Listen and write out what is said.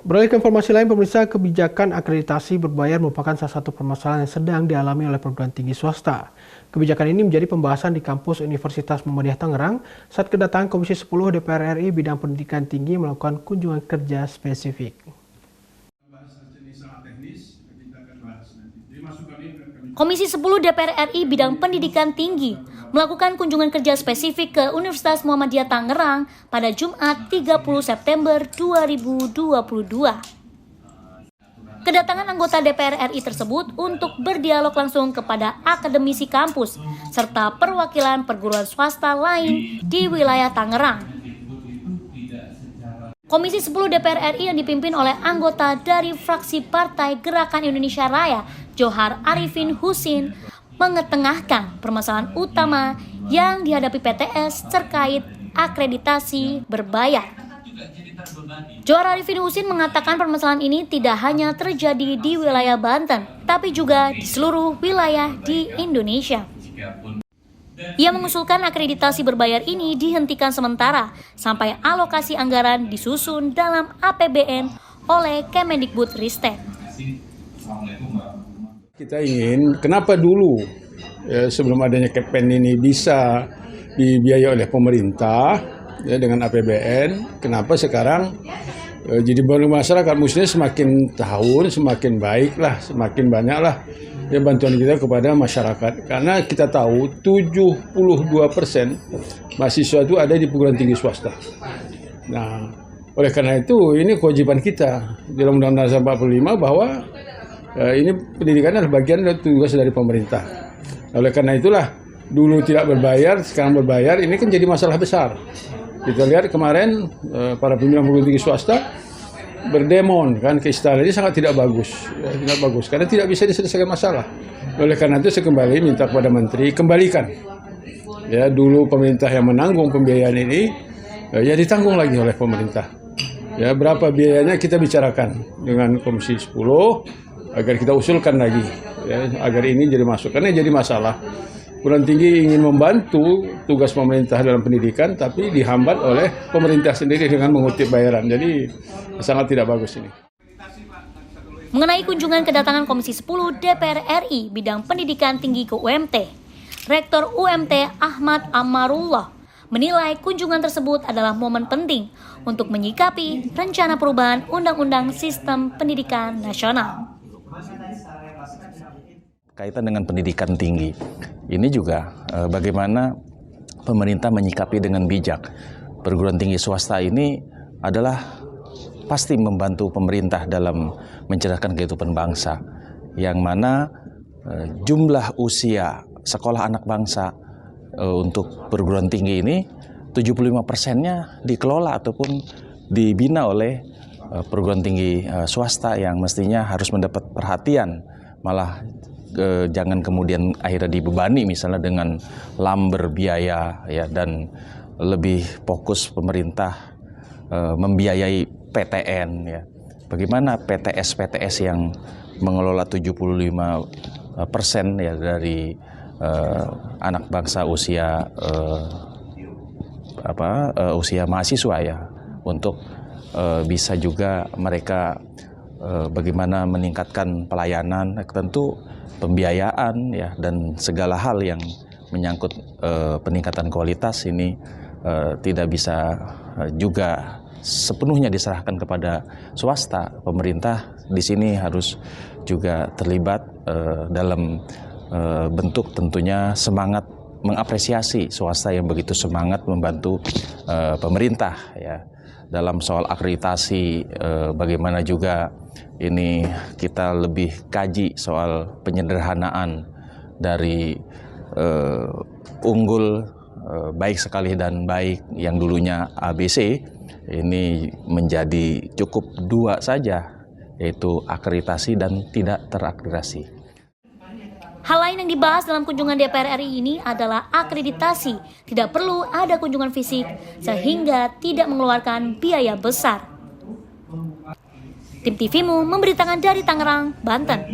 Beralih ke informasi lain, pemirsa, kebijakan akreditasi berbayar merupakan salah satu permasalahan yang sedang dialami oleh perguruan tinggi swasta. Kebijakan ini menjadi pembahasan di kampus Universitas Muhammadiyah Tangerang saat kedatangan Komisi 10 DPR RI bidang pendidikan tinggi melakukan kunjungan kerja spesifik. Komisi 10 DPR RI bidang pendidikan tinggi melakukan kunjungan kerja spesifik ke Universitas Muhammadiyah Tangerang pada Jumat 30 September 2022. Kedatangan anggota DPR RI tersebut untuk berdialog langsung kepada akademisi kampus serta perwakilan perguruan swasta lain di wilayah Tangerang. Komisi 10 DPR RI yang dipimpin oleh anggota dari fraksi Partai Gerakan Indonesia Raya, Johar Arifin Husin, mengetengahkan permasalahan utama yang dihadapi PTS terkait akreditasi berbayar. Johar Arifin Husin mengatakan permasalahan ini tidak hanya terjadi di wilayah Banten, tapi juga di seluruh wilayah di Indonesia. Ia mengusulkan akreditasi berbayar ini dihentikan sementara sampai alokasi anggaran disusun dalam APBN oleh Kemendikbudristek. Kita ingin, kenapa dulu sebelum adanya KPN ini bisa dibiayai oleh pemerintah dengan APBN, kenapa sekarang jadi baru masyarakat mestinya semakin tahun semakin baiklah, semakin banyaklah bantuan kita kepada masyarakat. Karena kita tahu 72% mahasiswa itu ada di perguruan tinggi swasta. Nah, oleh karena itu ini kewajiban kita dalam Undang-Undang Dasar 45 bahwa ini pendidikan adalah bagian dari tugas dari pemerintah. Oleh karena itulah dulu tidak berbayar, sekarang berbayar. Ini kan jadi masalah besar. Kita lihat kemarin para pimpinan perguruan tinggi swasta berdemon kan ke istana, ini sangat tidak bagus, tidak bagus karena tidak bisa diselesaikan masalah. Oleh karena itu saya kembali minta kepada Menteri kembalikan. Ya dulu pemerintah yang menanggung pembiayaan ini, ya ditanggung lagi oleh pemerintah. Ya berapa biayanya kita bicarakan dengan Komisi 10 agar kita usulkan lagi, ya, agar ini jadi masuk. Karena jadi masalah. Perguruan tinggi ingin membantu tugas pemerintah dalam pendidikan, tapi dihambat oleh pemerintah sendiri dengan mengutip bayaran. Jadi sangat tidak bagus ini. Mengenai kunjungan kedatangan Komisi 10 DPR RI bidang pendidikan tinggi ke UMT, Rektor UMT Ahmad Amarullah menilai kunjungan tersebut adalah momen penting untuk menyikapi rencana perubahan Undang-Undang Sistem Pendidikan Nasional. Kaitan dengan pendidikan tinggi, ini juga bagaimana pemerintah menyikapi dengan bijak. Perguruan tinggi swasta ini adalah pasti membantu pemerintah dalam mencerdaskan kehidupan bangsa, yang mana jumlah usia sekolah anak bangsa untuk perguruan tinggi ini 75%-nya dikelola ataupun dibina oleh perguruan tinggi swasta yang mestinya harus mendapat perhatian, malah jangan kemudian akhirnya dibebani misalnya dengan lamber biaya ya, dan lebih fokus pemerintah membiayai PTN ya. Bagaimana PTS yang mengelola 75% ya dari anak bangsa usia usia mahasiswa ya, untuk bisa juga mereka bagaimana meningkatkan pelayanan, tentu pembiayaan ya, dan segala hal yang menyangkut peningkatan kualitas ini tidak bisa juga sepenuhnya diserahkan kepada swasta. Pemerintah di sini harus juga terlibat dalam bentuk tentunya semangat mengapresiasi swasta yang begitu semangat membantu pemerintah ya. Dalam soal akreditasi, bagaimana juga ini kita lebih kaji soal penyederhanaan dari unggul, baik sekali dan baik yang dulunya ABC, ini menjadi cukup 2 saja, yaitu akreditasi dan tidak terakreditasi. Hal lain yang dibahas dalam kunjungan DPR RI ini adalah akreditasi. Tidak perlu ada kunjungan fisik sehingga tidak mengeluarkan biaya besar. Tim TVMU memberitakan dari Tangerang, Banten.